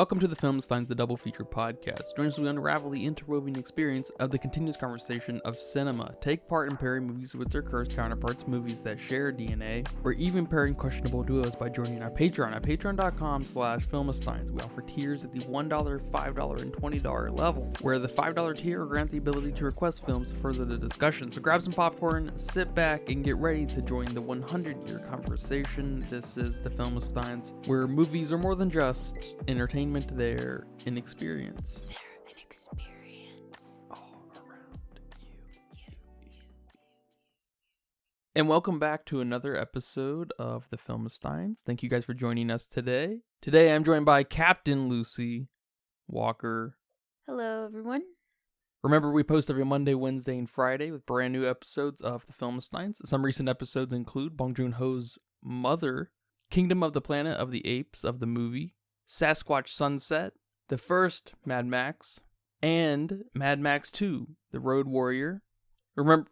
Welcome to the Film Steins, the Double Feature podcast. Join us as we unravel the interwoven experience of the continuous conversation of cinema. Take part in pairing movies with their cursed counterparts, movies that share DNA, or even pairing questionable duos by joining our Patreon at patreon.com/filmsteins. We offer tiers at the $1, $5, and $20 level, where the $5 tier will grant the ability to request films to further the discussion. So grab some popcorn, sit back, and get ready to join the 100-year conversation. This is the Film Steins, where movies are more than just entertainment. They're an experience. They're an experience. All around you. And welcome back to another episode of the Film Steins. Thank you guys for joining us today. Today I'm joined by Captain Lucy Walker. Hello, everyone. Remember, we post every Monday, Wednesday, and Friday with brand new episodes of the Film Steins. Some recent episodes include Bong Joon-ho's Mother, Kingdom of the Planet of the Apes of the movie, Sasquatch Sunset, the first Mad Max, and Mad Max 2, The Road Warrior. Remember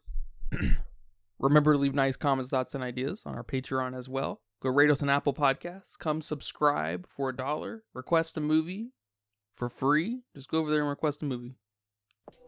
to leave nice comments, thoughts, and ideas on our Patreon as well. Go rate us on Apple Podcasts. Come subscribe for $1. Request a movie for free. Just go over there and request a movie.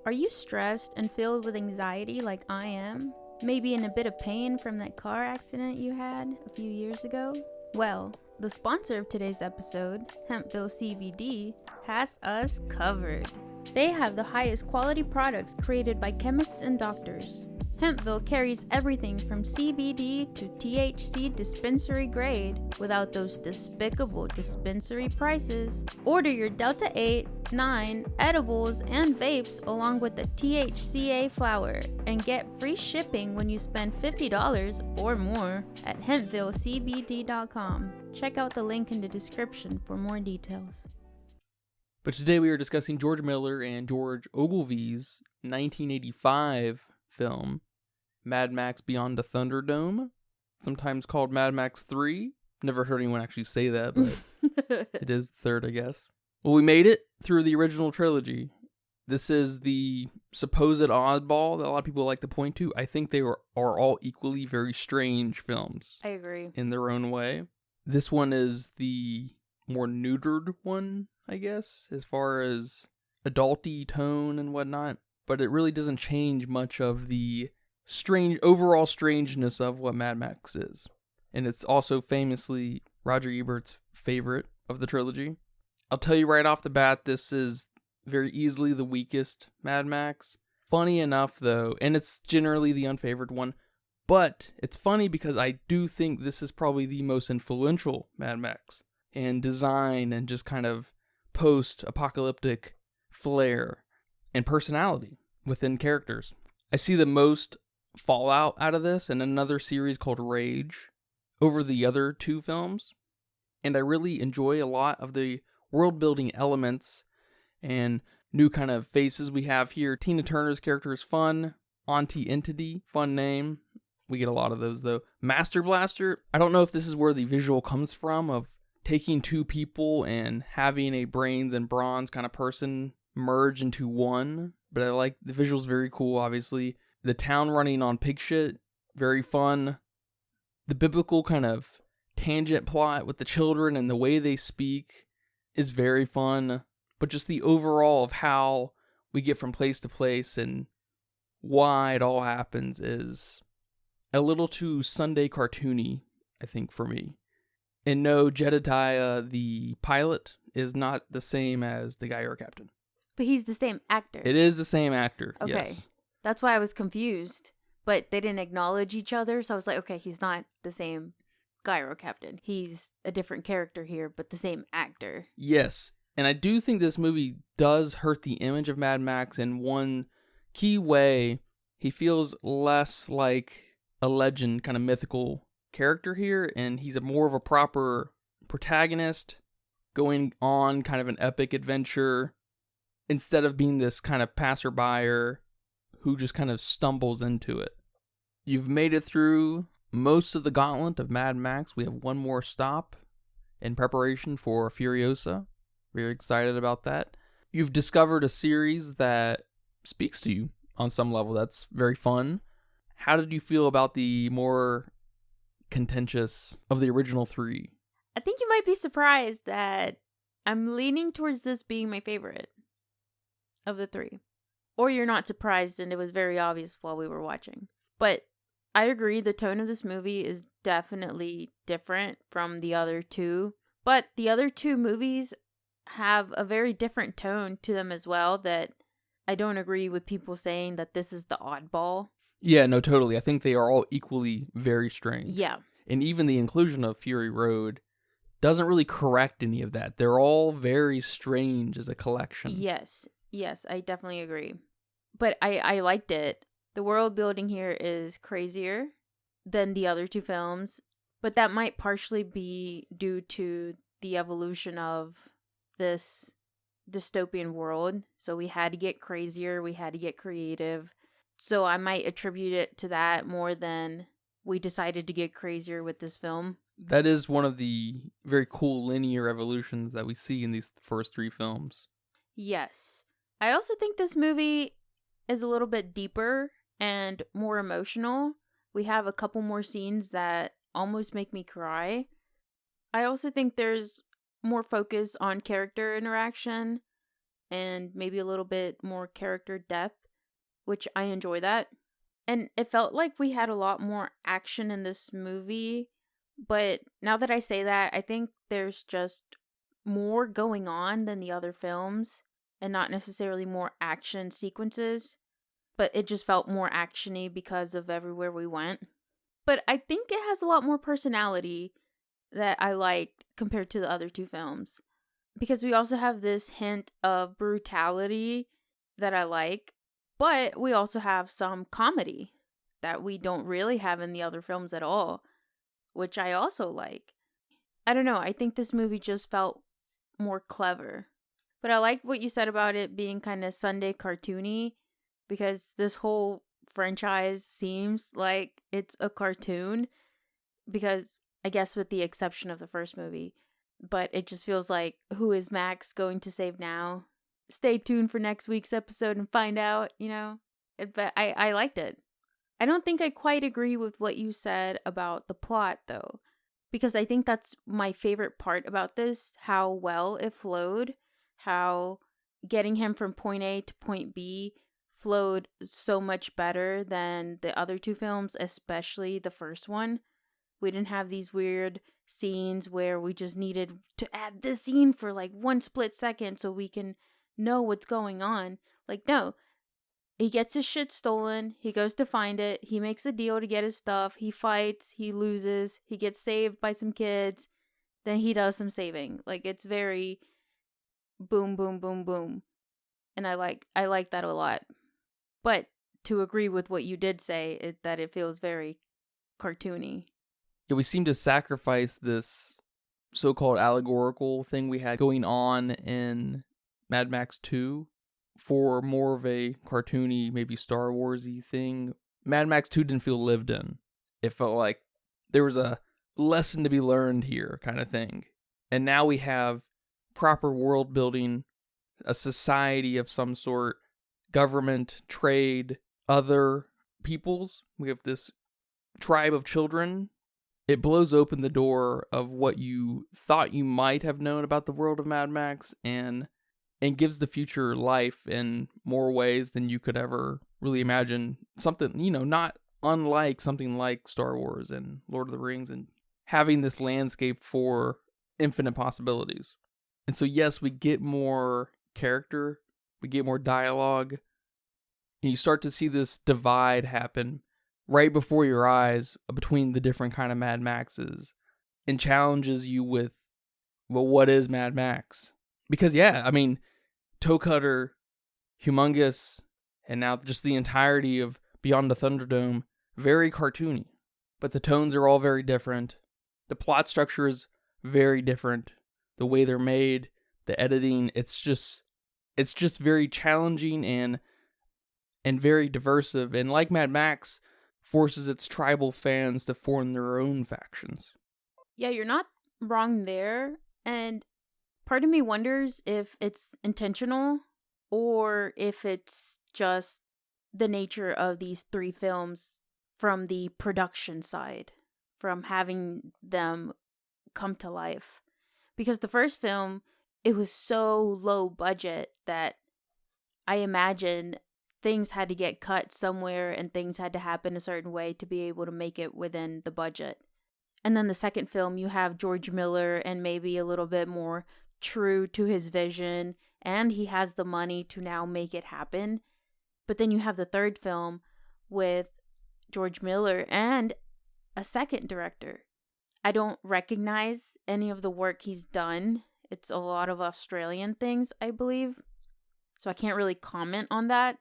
Are you stressed and filled with anxiety like I am? Maybe in a bit of pain from that car accident you had a few years ago? Well, the sponsor of today's episode, Hempville CBD, has us covered. They have the highest quality products created by chemists and doctors. Hempville carries everything from CBD to THC dispensary grade without those despicable dispensary prices. Order your Delta 8, 9 edibles and vapes along with the THCA flower and get free shipping when you spend $50 or more at HempvilleCBD.com. Check out the link in the description for more details. But today we are discussing George Miller and George Ogilvie's 1985 film, Mad Max Beyond the Thunderdome, sometimes called Mad Max 3. Never heard anyone actually say that, but it is the third, I guess. Well, we made it through the original trilogy. This is the supposed oddball that a lot of people like to point to. I think they are all equally very strange films. I agree. In their own way. This one is the more neutered one, I guess, as far as adulty tone and whatnot. But it really doesn't change much of the overall strangeness of what Mad Max is. And it's also famously Roger Ebert's favorite of the trilogy. I'll tell you right off the bat, this is very easily the weakest Mad Max. Funny enough, though, and it's generally the unfavored one, but it's funny because I do think this is probably the most influential Mad Max in design and just kind of post-apocalyptic flair and personality within characters. I see the most fallout out of this in another series called Rage over the other two films, and I really enjoy a lot of the world-building elements and new kind of faces we have here. Tina Turner's character is fun. Aunty Entity, fun name. We get a lot of those, though. Master Blaster, I don't know if this is where the visual comes from, of taking two people and having a brains and bronze kind of person merge into one, but I like the visuals, very cool, obviously. The town running on pig shit, very fun. The biblical kind of tangent plot with the children and the way they speak is very fun. But just the overall of how we get from place to place and why it all happens is a little too Sunday cartoony, I think, for me. And no, Jedediah, the pilot, is not the same as the guy or captain. But he's the same actor. It is the same actor, okay. Yes. That's why I was confused. But they didn't acknowledge each other, so I was like, okay, he's not the same guy or captain. He's a different character here, but the same actor. Yes. And I do think this movie does hurt the image of Mad Max in one key way. He feels less like a legend, kind of mythical character here, and he's more of a proper protagonist going on kind of an epic adventure instead of being this kind of passerby who just kind of stumbles into it. You've made it through most of the gauntlet of Mad Max. We have one more stop in preparation for Furiosa. Very excited about that. You've discovered a series that speaks to you on some level. That's very fun. How did you feel about the more contentious of the original three? I think you might be surprised that I'm leaning towards this being my favorite of the three. Or you're not surprised and it was very obvious while we were watching. But I agree, the tone of this movie is definitely different from the other two. But the other two movies have a very different tone to them as well, that I don't agree with people saying that this is the oddball. Yeah, no, totally. I think they are all equally very strange. Yeah. And even the inclusion of Fury Road doesn't really correct any of that. They're all very strange as a collection. Yes, I definitely agree. But I liked it. The world building here is crazier than the other two films, but that might partially be due to the evolution of this dystopian world. So we had to get crazier, we had to get creative. So I might attribute it to that more than we decided to get crazier with this film. That is one of the very cool linear evolutions that we see in these first three films. Yes. I also think this movie is a little bit deeper and more emotional. We have a couple more scenes that almost make me cry. I also think there's more focus on character interaction and maybe a little bit more character depth, which I enjoy that. And it felt like we had a lot more action in this movie, but now that I say that, I think there's just more going on than the other films and not necessarily more action sequences, but it just felt more actiony because of everywhere we went. But I think it has a lot more personality that I liked compared to the other two films, because we also have this hint of brutality that I like, but we also have some comedy that we don't really have in the other films at all, which I also like. I don't know, I think this movie just felt more clever. But I like what you said about it being kind of Sunday cartoony, because this whole franchise seems like it's a cartoon, because I guess with the exception of the first movie, but it just feels like, who is Max going to save now? Stay tuned for next week's episode and find out, you know? But I liked it. I don't think I quite agree with what you said about the plot, though, because I think that's my favorite part about this, how well it flowed, how getting him from point A to point B flowed so much better than the other two films, especially the first one. We didn't have these weird scenes where we just needed to add this scene for like one split second so we can know what's going on. Like, no. He gets his shit stolen. He goes to find it. He makes a deal to get his stuff. He fights. He loses. He gets saved by some kids. Then he does some saving. Like, it's very boom, boom, boom, boom. And I like that a lot. But to agree with what you did say, is that it feels very cartoony. Yeah, we seem to sacrifice this so-called allegorical thing we had going on in Mad Max 2 for more of a cartoony, maybe Star Wars-y thing. Mad Max 2 didn't feel lived in. It felt like there was a lesson to be learned here kind of thing. And now we have proper world building, a society of some sort, government, trade, other peoples. We have this tribe of children. It blows open the door of what you thought you might have known about the world of Mad Max and gives the future life in more ways than you could ever really imagine. Something, not unlike something like Star Wars and Lord of the Rings, and having this landscape for infinite possibilities. And so, yes, we get more character, we get more dialogue, and you start to see this divide happen right before your eyes between the different kind of Mad Maxes, and challenges you with, well, what is Mad Max? Because, yeah, I mean, Toe Cutter, Humongous, and now just the entirety of Beyond the Thunderdome, very cartoony. But the tones are all very different. The plot structure is very different. The way they're made, the editing, it's just very challenging and very diversive. And like Mad Max, forces its tribal fans to form their own factions. Yeah, you're not wrong there. And part of me wonders if it's intentional or if it's just the nature of these three films from the production side, from having them come to life. Because the first film, it was so low budget that I imagine things had to get cut somewhere and things had to happen a certain way to be able to make it within the budget. And then the second film, you have George Miller and maybe a little bit more true to his vision, and he has the money to now make it happen. But then you have the third film with George Miller and a second director. I don't recognize any of the work he's done. It's a lot of Australian things, I believe. So I can't really comment on that.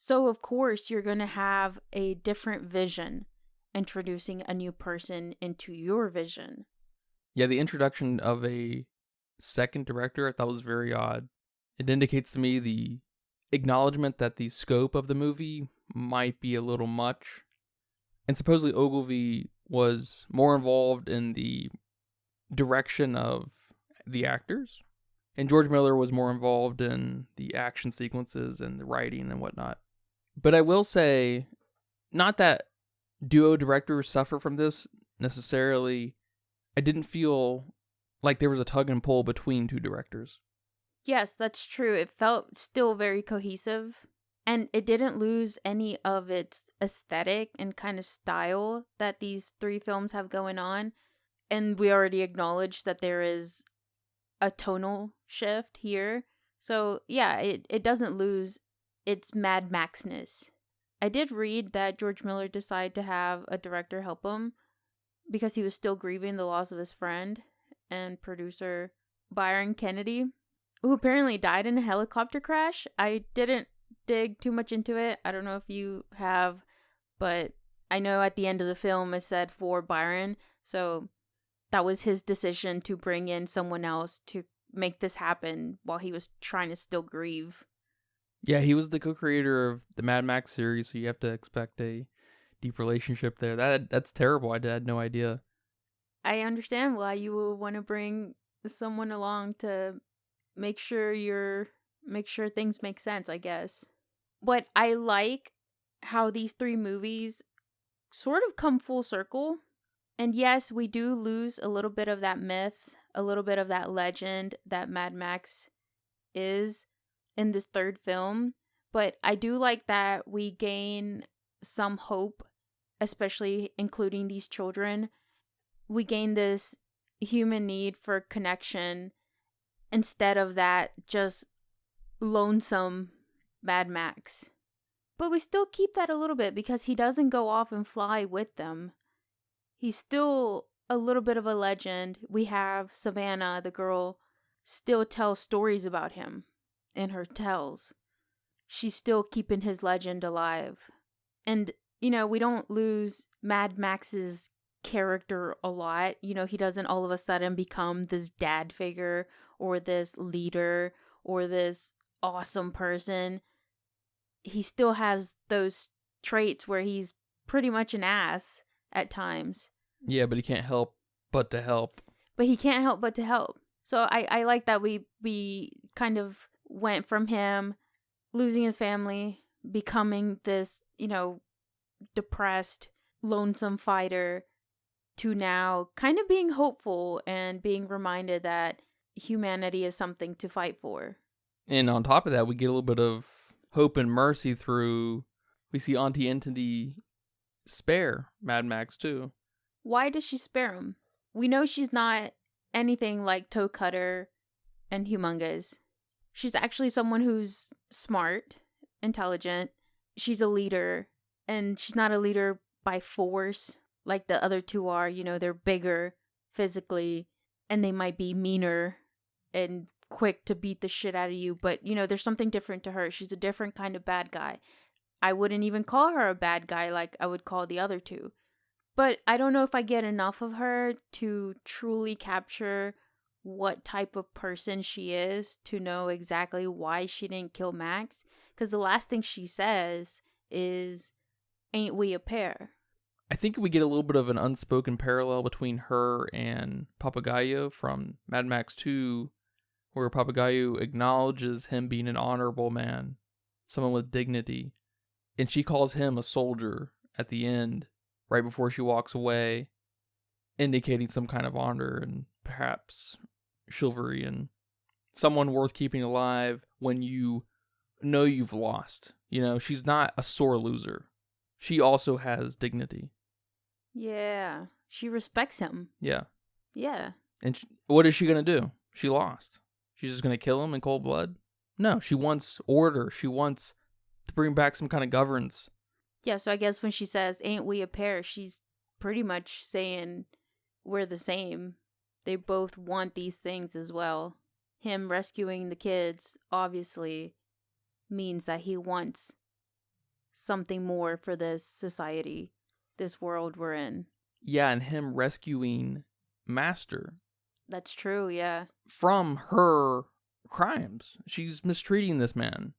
So of course you're going to have a different vision, introducing a new person into your vision. Yeah, the introduction of a second director I thought was very odd. It indicates to me the acknowledgement that the scope of the movie might be a little much. And supposedly Ogilvie was more involved in the direction of the actors. And George Miller was more involved in the action sequences and the writing and whatnot. But I will say, not that duo directors suffer from this necessarily. I didn't feel like there was a tug and pull between two directors. Yes, that's true. It felt still very cohesive. And it didn't lose any of its aesthetic and kind of style that these three films have going on. And we already acknowledged that there is a tonal shift here. So yeah, it doesn't lose its Mad Maxness. I did read that George Miller decided to have a director help him because he was still grieving the loss of his friend and producer Byron Kennedy, who apparently died in a helicopter crash. I didn't dig too much into it. I don't know if you have, but I know at the end of the film it said for Byron, so that was his decision to bring in someone else to make this happen while he was trying to still grieve. Yeah, he was the co-creator of the Mad Max series, so you have to expect a deep relationship there. That's terrible. I had no idea. I understand why you would want to bring someone along to make sure things make sense, I guess. But I like how these three movies sort of come full circle. And yes, we do lose a little bit of that myth, a little bit of that legend that Mad Max is in this third film. But I do like that we gain some hope, especially including these children. We gain this human need for connection instead of that just lonesome Mad Max. But we still keep that a little bit because he doesn't go off and fly with them. He's still a little bit of a legend. We have Savannah, the girl, still tells stories about him in her tells. She's still keeping his legend alive. And, we don't lose Mad Max's character a lot. He doesn't all of a sudden become this dad figure or this leader or this awesome person. He still has those traits where he's pretty much an ass at times. Yeah, but he can't help but to help. So I like that we kind of went from him losing his family, becoming this, depressed, lonesome fighter, to now kind of being hopeful and being reminded that humanity is something to fight for. And on top of that, we get a little bit of hope and mercy through, we see Aunty Entity spare Mad Max too. Why does she spare him? We know she's not anything like Toe Cutter and Humongous. She's actually someone who's smart, intelligent. She's a leader, and she's not a leader by force like the other two are. They're bigger physically, and they might be meaner and quick to beat the shit out of you, but there's something different to her. She's a different kind of bad guy. I wouldn't even call her a bad guy like I would call the other two. But I don't know if I get enough of her to truly capture what type of person she is to know exactly why she didn't kill Max. Because the last thing she says is, "Ain't we a pair?" I think we get a little bit of an unspoken parallel between her and Papagayo from Mad Max 2, where Papagayo acknowledges him being an honorable man, someone with dignity, and she calls him a soldier at the end, right before she walks away, indicating some kind of honor and perhaps chivalry and someone worth keeping alive when you know you've lost. You know, she's not a sore loser. She also has dignity. Yeah. She respects him. Yeah. Yeah. And what is she going to do? She lost. She's just going to kill him in cold blood? No, she wants order. She wants to bring back some kind of governance. Yeah, so I guess when she says, ain't we a pair, she's pretty much saying we're the same. They both want these things as well. Him rescuing the kids obviously means that he wants something more for this society, this world we're in. Yeah, and him rescuing Master. That's true, yeah. From her crimes. She's mistreating this man.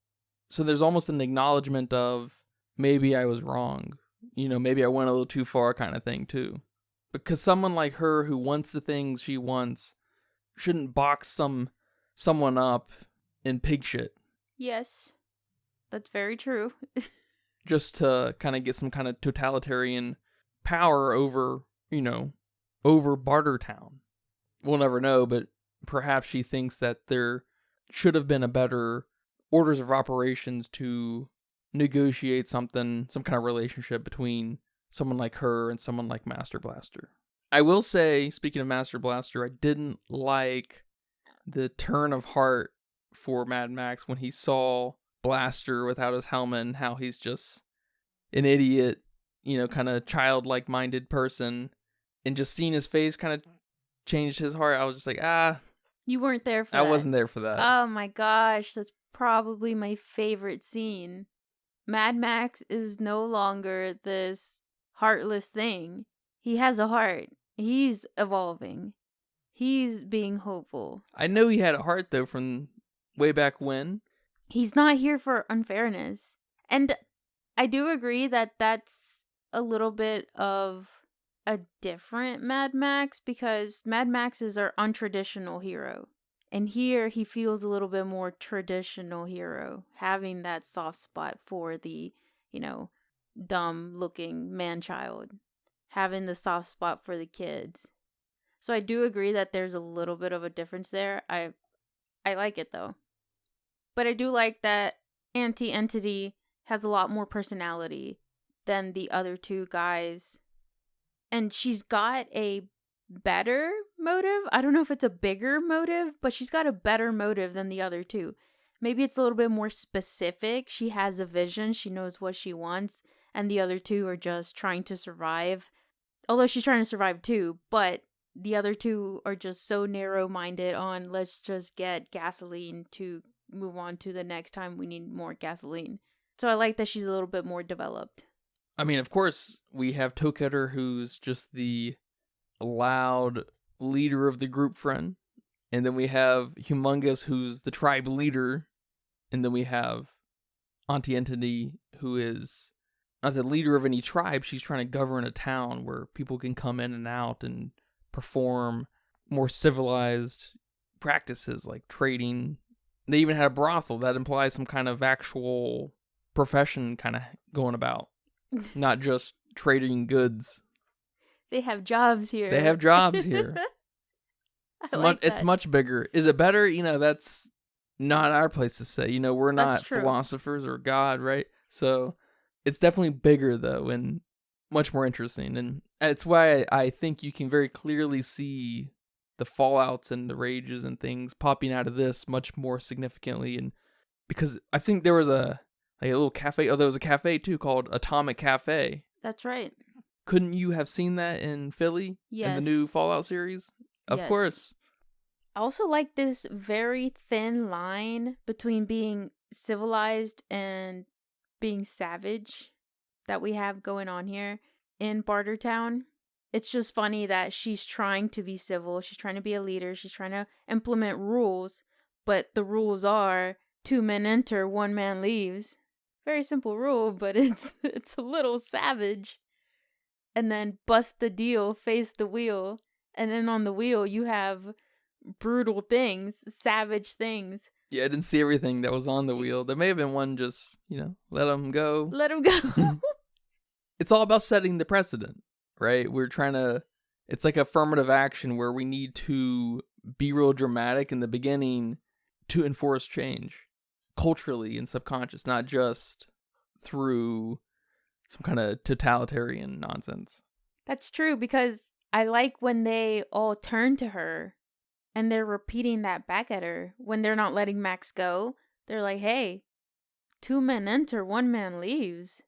So there's almost an acknowledgement of, maybe I was wrong. You know, maybe I went a little too far kind of thing, too. Because someone like her who wants the things she wants shouldn't box someone up in pig shit. Yes, that's very true. Just to kind of get some kind of totalitarian power over, you know, over Bartertown. We'll never know, but perhaps she thinks that there should have been a better orders of operations to negotiate something, some kind of relationship between someone like her and someone like Master Blaster. I will say, speaking of Master Blaster, I didn't like the turn of heart for Mad Max when he saw Blaster without his helmet and how he's just an idiot, you know, kind of childlike minded person, and just seeing his face kind of changed his heart. I was just like, You weren't there for that. I wasn't there for that. Oh my gosh, that's probably my favorite scene. Mad Max is no longer this heartless thing. He has a heart. He's evolving. He's being hopeful. I know he had a heart, though, from way back when. He's not here for unfairness. And I do agree that that's a little bit of a different Mad Max, because Mad Max is our untraditional hero. And here he feels a little bit more traditional hero, having that soft spot for the, you know, dumb looking man-child, having the soft spot for the kids. So I do agree that there's a little bit of a difference there. I like it though. But I do like that Aunty Entity has a lot more personality than the other two guys. And she's got a better motive. I don't know if it's a bigger motive, but she's got a better motive than the other two. Maybe it's a little bit more specific. She has a vision. She knows what she wants. And the other two are just trying to survive. Although she's trying to survive too, but the other two are just so narrow-minded on, let's just get gasoline to move on to the next time we need more gasoline. So I like that she's a little bit more developed. I mean, of course, we have Toketter, who's just the loud leader of the group friend. And then we have Humongous, who's the tribe leader. And then we have Aunty Entity, who is not the leader of any tribe. She's trying to govern a town where people can come in and out and perform more civilized practices like trading. They even had a brothel that implies some kind of actual profession kind of going about, not just trading goods. They have jobs here. They have jobs here. It's much bigger. Is it better? You know, that's not our place to say. You know, we're not philosophers or God, right? So it's definitely bigger, though, and much more interesting. And it's why I think you can very clearly see the fallouts and the rages and things popping out of this much more significantly. And because I think there was a little cafe. Oh, there was a cafe, too, called Atomic Cafe. That's right. Couldn't you have seen that in Philly? Yes. In the new Fallout series? Of course. I also like this very thin line between being civilized and being savage that we have going on here in Bartertown. It's just funny that she's trying to be civil. She's trying to be a leader. She's trying to implement rules. But the rules are 2 men enter, 1 man leaves. Very simple rule, but it's a little savage. And then bust the deal, face the wheel. And then on the wheel, you have brutal things, savage things. Yeah, I didn't see everything that was on the wheel. There may have been one just, you know, let them go. Let them go. It's all about setting the precedent, right? We're trying to, it's like affirmative action where we need to be real dramatic in the beginning to enforce change culturally and subconscious, not just through some kind of totalitarian nonsense. That's true, because I like when they all turn to her and they're repeating that back at her when they're not letting Max go. They're like, hey, 2 men enter, 1 man leaves.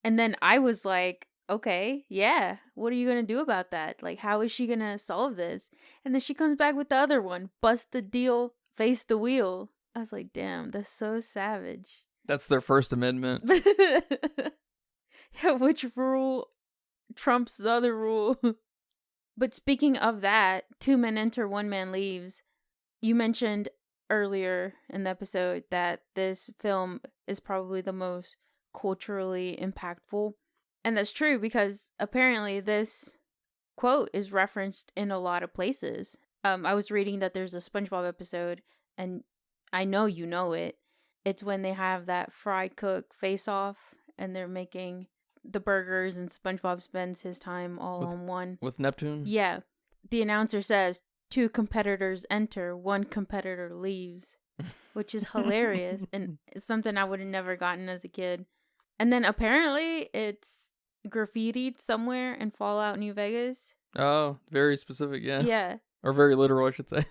And then I was like, okay, yeah, what are you going to do about that? Like, how is she going to solve this? And then she comes back with the other one, bust the deal, face the wheel. I was like, damn, that's so savage. That's their First Amendment. Yeah, which rule trumps the other rule? But speaking of that, 2 men enter, 1 man leaves. You mentioned earlier in the episode that this film is probably the most culturally impactful. And that's true, because apparently this quote is referenced in a lot of places. I was reading that there's a SpongeBob episode, and I know you know it. It's when they have that fry cook face-off, and they're making the burgers, and SpongeBob spends his time all on one. With Neptune? Yeah. The announcer says, 2 competitors enter, 1 competitor leaves, which is hilarious, and it's something I would have never gotten as a kid. And then apparently it's graffitied somewhere in Fallout New Vegas. Oh, very specific, yeah. Yeah. Or very literal, I should say.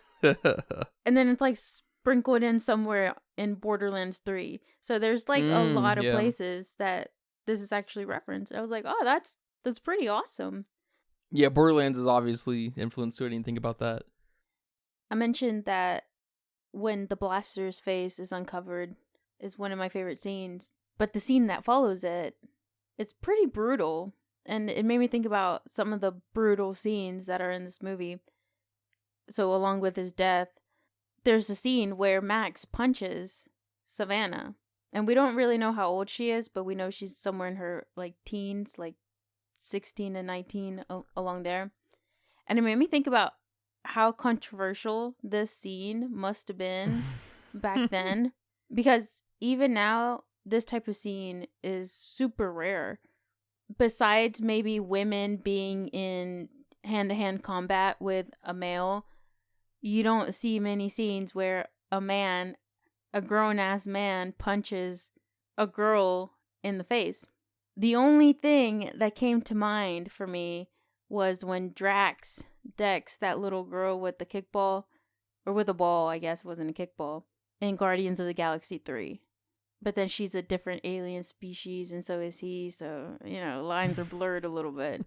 And then it's like sprinkled in somewhere in Borderlands 3. So there's like a lot of places that this is actually referenced. I was like, oh, that's pretty awesome. Yeah, Borderlands is obviously influenced to it. I didn't think about that. I mentioned that when the blaster's face is uncovered is one of my favorite scenes. But the scene that follows it, it's pretty brutal. And it made me think about some of the brutal scenes that are in this movie. So along with his death, there's a scene where Max punches Savannah. And we don't really know how old she is, but we know she's somewhere in her like teens, like 16 and 19 along there. And it made me think about how controversial this scene must have been back then. Because even now, this type of scene is super rare. Besides maybe women being in hand-to-hand combat with a male, you don't see many scenes where a grown-ass man punches a girl in the face. The only thing that came to mind for me was when Drax decks that little girl with the kickball, or with a ball, I guess it wasn't a kickball, in Guardians of the Galaxy 3. But then she's a different alien species, and so is he, so, lines are blurred a little bit.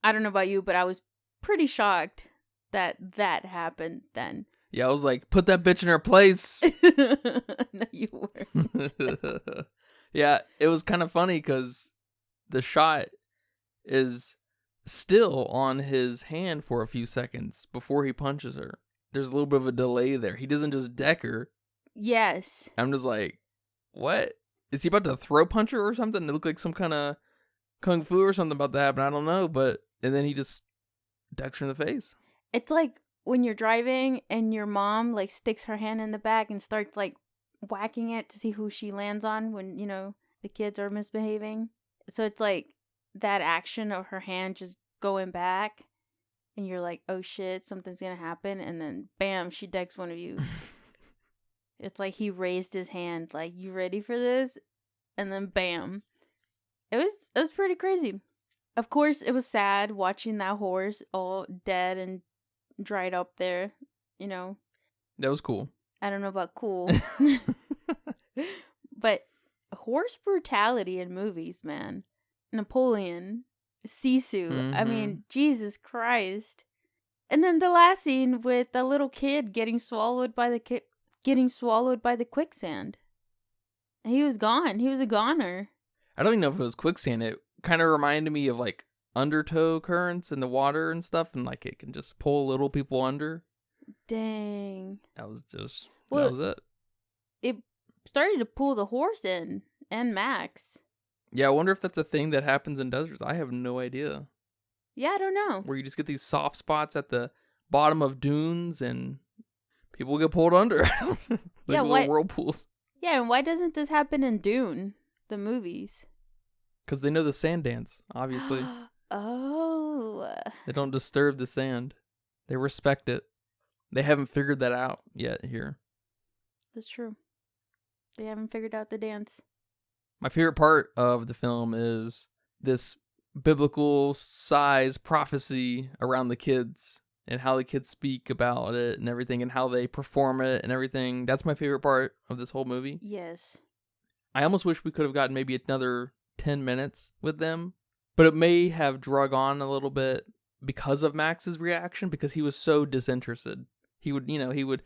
I don't know about you, but I was pretty shocked that happened then. Yeah, I was like, put that bitch in her place. No, you weren't. Yeah, it was kind of funny because the shot is still on his hand for a few seconds before he punches her. There's a little bit of a delay there. He doesn't just deck her. Yes. I'm just like, what? Is he about to throw punch her or something? It looked like some kind of kung fu or something about to happen. I don't know, and then he just decks her in the face. It's like when you're driving and your mom like sticks her hand in the back and starts like whacking it to see who she lands on when, the kids are misbehaving. So it's like that action of her hand just going back and you're like, oh shit, something's gonna happen, and then bam, she decks one of you. It's like he raised his hand like, you ready for this? And then bam. It was pretty crazy. Of course, it was sad watching that horse all dead and dried up there, That was cool. I don't know about cool. But horse brutality in movies, man. Napoleon, Sisu. Mm-hmm. I mean, Jesus Christ. And then the last scene with the little kid getting swallowed by the quicksand. And he was gone. He was a goner. I don't even know if it was quicksand. It kind of reminded me of like undertow currents in the water and stuff, and like it can just pull little people under. Dang. That was it. It started to pull the horse in and Max. Yeah, I wonder if that's a thing that happens in deserts. I have no idea. Yeah, I don't know. Where you just get these soft spots at the bottom of dunes and people get pulled under. Like yeah, little whirlpools. Yeah, and why doesn't this happen in Dune, the movies? Because they know the sand dance, obviously. Oh. They don't disturb the sand. They respect it. They haven't figured that out yet here. That's true. They haven't figured out the dance. My favorite part of the film is this biblical size prophecy around the kids and how the kids speak about it and everything and how they perform it and everything. That's my favorite part of this whole movie. Yes. I almost wish we could have gotten maybe another 10 minutes with them, but it may have drug on a little bit because of Max's reaction, because he was so disinterested. He would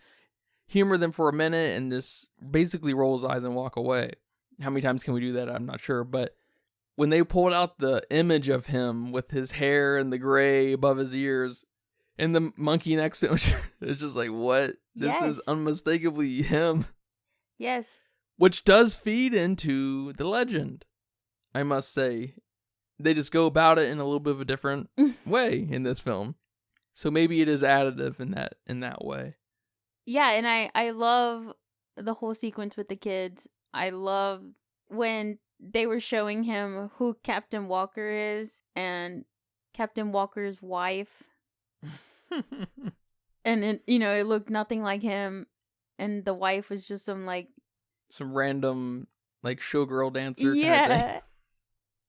humor them for a minute and just basically roll his eyes and walk away. How many times can we do that? I'm not sure, but when they pulled out the image of him with his hair and the gray above his ears and the monkey next to him, it's just like, what? This is unmistakably him. Yes. Which does feed into the legend, I must say. They just go about it in a little bit of a different way in this film. So maybe it is additive in that way. Yeah, and I love the whole sequence with the kids. I love when they were showing him who Captain Walker is and Captain Walker's wife. And it looked nothing like him, and the wife was just some random showgirl dancer yeah. kind of thing.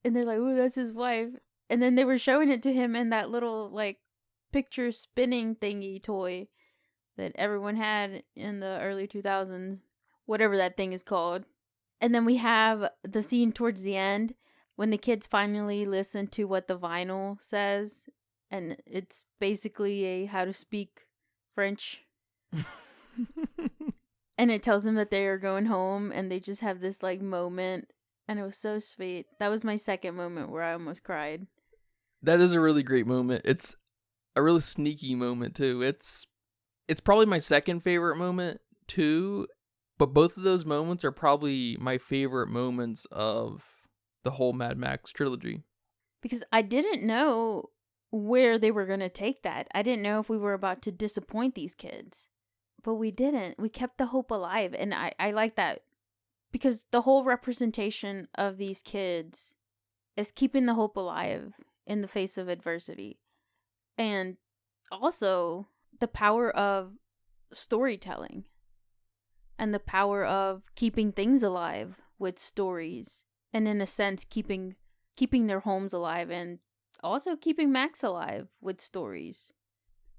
And they're like, "Ooh, that's his wife." And then they were showing it to him in that little picture spinning thingy toy that everyone had in the early 2000s, whatever that thing is called. And then we have the scene towards the end when the kids finally listen to what the vinyl says, and it's basically a how to speak French. And it tells them that they are going home, and they just have this moment, and it was so sweet. That was my second moment where I almost cried. That is a really great moment. It's a really sneaky moment too. It's probably my second favorite moment too, but both of those moments are probably my favorite moments of the whole Mad Max trilogy. Because I didn't know where they were going to take that. I didn't know if we were about to disappoint these kids. But we didn't. We kept the hope alive. And I like that. Because the whole representation of these kids is keeping the hope alive in the face of adversity. And also the power of storytelling. And the power of keeping things alive with stories. And in a sense, keeping their homes alive. And also keeping Max alive with stories.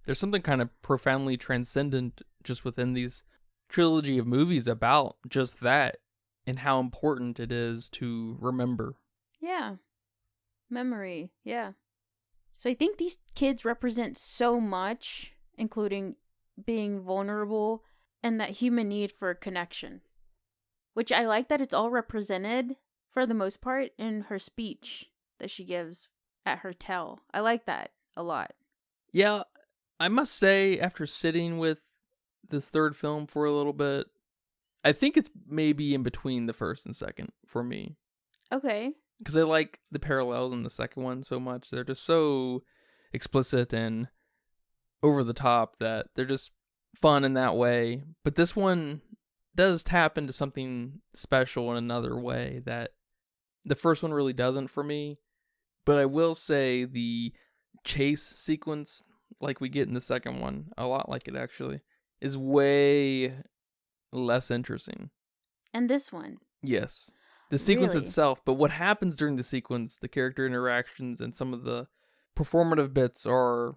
There's something kind of profoundly transcendent just within these trilogy of movies about just that and how important it is to remember. Yeah. Memory. Yeah. So I think these kids represent so much, including being vulnerable and that human need for a connection. Which I like that it's all represented, for the most part, in her speech that she gives at her tell. I like that a lot. Yeah, I must say, after sitting with this third film for a little bit, I think it's maybe in between the first and second for me. Okay. Because I like the parallels in the second one so much. They're just so explicit and over the top that they're just fun in that way. But this one does tap into something special in another way that the first one really doesn't for me. But I will say the chase sequence, like we get in the second one, a lot like it actually, is way less interesting. And this one? Yes. The sequence Really? itself, but what happens during the sequence, the character interactions and some of the performative bits are,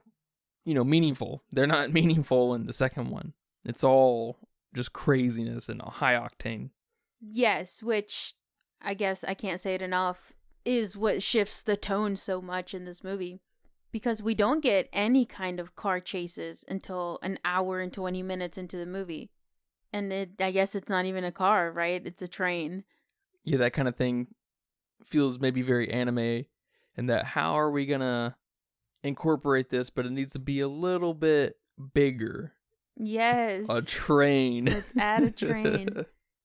meaningful. They're not meaningful in the second one. It's all just craziness and high octane. Yes, which I guess I can't say it enough, is what shifts the tone so much in this movie. Because we don't get any kind of car chases until an hour and 20 minutes into the movie. And I guess it's not even a car, right? It's a train. Yeah, that kind of thing feels maybe very anime. And that how are we going to incorporate this, but it needs to be a little bit bigger. Yes. A train. Let's add a train.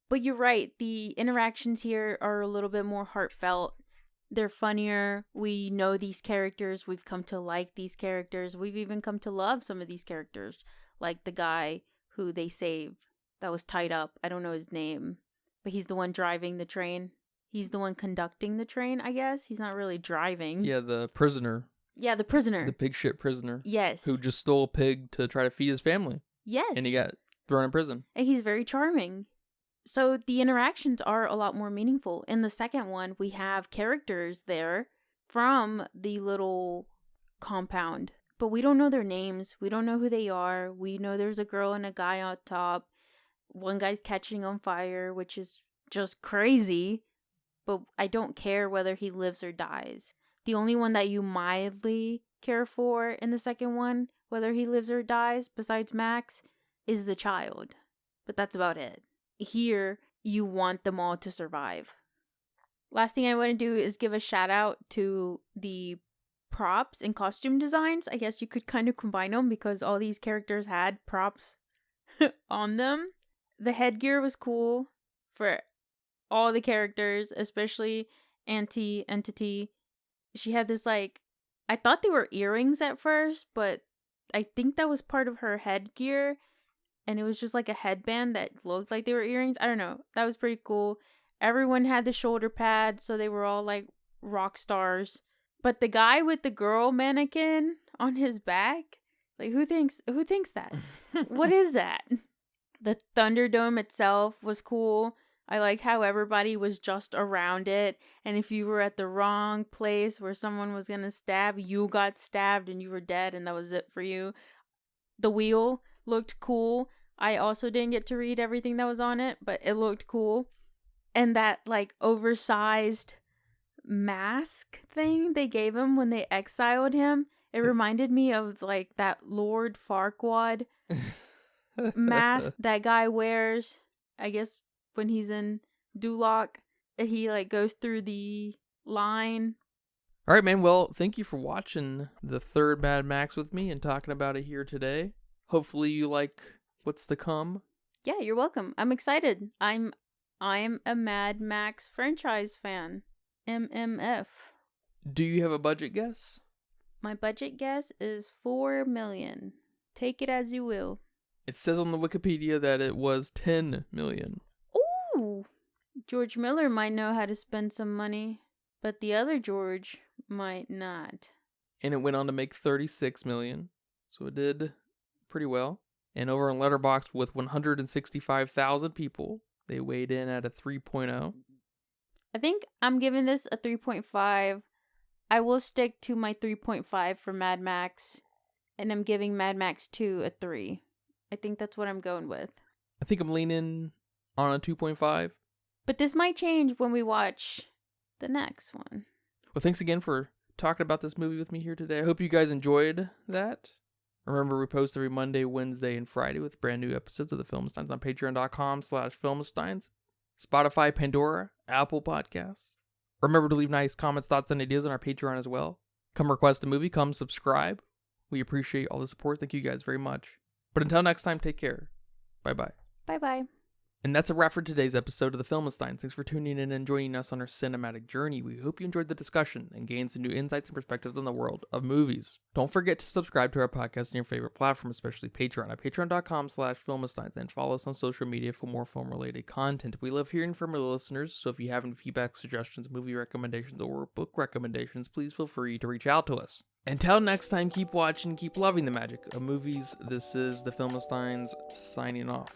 But you're right. The interactions here are a little bit more heartfelt. They're funnier. We know these characters. We've come to like these characters. We've even come to love some of these characters. Like the guy who they saved that was tied up. I don't know his name. But he's the one driving the train. He's the one conducting the train, I guess. He's not really driving. Yeah, the prisoner. Yeah, the prisoner. The pig shit prisoner. Yes. Who just stole a pig to try to feed his family. Yes. And he got thrown in prison. And he's very charming. So the interactions are a lot more meaningful. In the second one, we have characters there from the little compound, but we don't know their names. We don't know who they are. We know there's a girl and a guy on top. One guy's catching on fire, which is just crazy, but I don't care whether he lives or dies. The only one that you mildly care for in the second one, whether he lives or dies, besides Max, is the child. But that's about it. Here, you want them all to survive. Last thing I want to do is give a shout out to the props and costume designs. I guess you could kind of combine them because all these characters had props on them. The headgear was cool for all the characters, especially Aunty Entity. She had this I thought they were earrings at first, but I think that was part of her headgear. And it was just like a headband that looked like they were earrings. I don't know. That was pretty cool. Everyone had the shoulder pads, so they were all like rock stars. But the guy with the girl mannequin on his back, who thinks that? What is that? The Thunderdome itself was cool. I like how everybody was just around it. And if you were at the wrong place where someone was going to stab, you got stabbed and you were dead and that was it for you. The wheel looked cool. I also didn't get to read everything that was on it, but it looked cool. And that oversized mask thing they gave him when they exiled him, it reminded me of that Lord Farquaad mask that guy wears, I guess when he's in Duloc. He goes through the line. All right, man. Well, thank you for watching the third Mad Max with me and talking about it here today. Hopefully you like what's to come. Yeah, you're welcome. I'm excited. I'm a Mad Max franchise fan. MMF. Do you have a budget guess? My budget guess is $4 million. Take it as you will. It says on the Wikipedia that it was $10 million. Ooh! George Miller might know how to spend some money, but the other George might not. And it went on to make $36 million. So it did pretty well. And over on Letterboxd with 165,000 people, they weighed in at a 3.0. I think I'm giving this a 3.5. I will stick to my 3.5 for Mad Max, and I'm giving Mad Max 2 a 3. I think that's what I'm going with. I think I'm leaning on a 2.5. But this might change when we watch the next one. Well, thanks again for talking about this movie with me here today. I hope you guys enjoyed that. Remember, we post every Monday, Wednesday, and Friday with brand new episodes of the Filmsteins on patreon.com/Filmsteins, Spotify, Pandora, Apple Podcasts. Remember to leave nice comments, thoughts, and ideas on our Patreon as well. Come request a movie, come subscribe. We appreciate all the support. Thank you guys very much. But until next time, take care. Bye-bye. Bye-bye. And that's a wrap for today's episode of the Filmsteins. Thanks for tuning in and joining us on our cinematic journey. We hope you enjoyed the discussion and gained some new insights and perspectives on the world of movies. Don't forget to subscribe to our podcast on your favorite platform, especially Patreon at patreon.com/Filmsteins, and follow us on social media for more film-related content. We love hearing from our listeners, so if you have any feedback, suggestions, movie recommendations, or book recommendations, please feel free to reach out to us. Until next time, keep watching, keep loving the magic of movies. This is the Filmsteins signing off.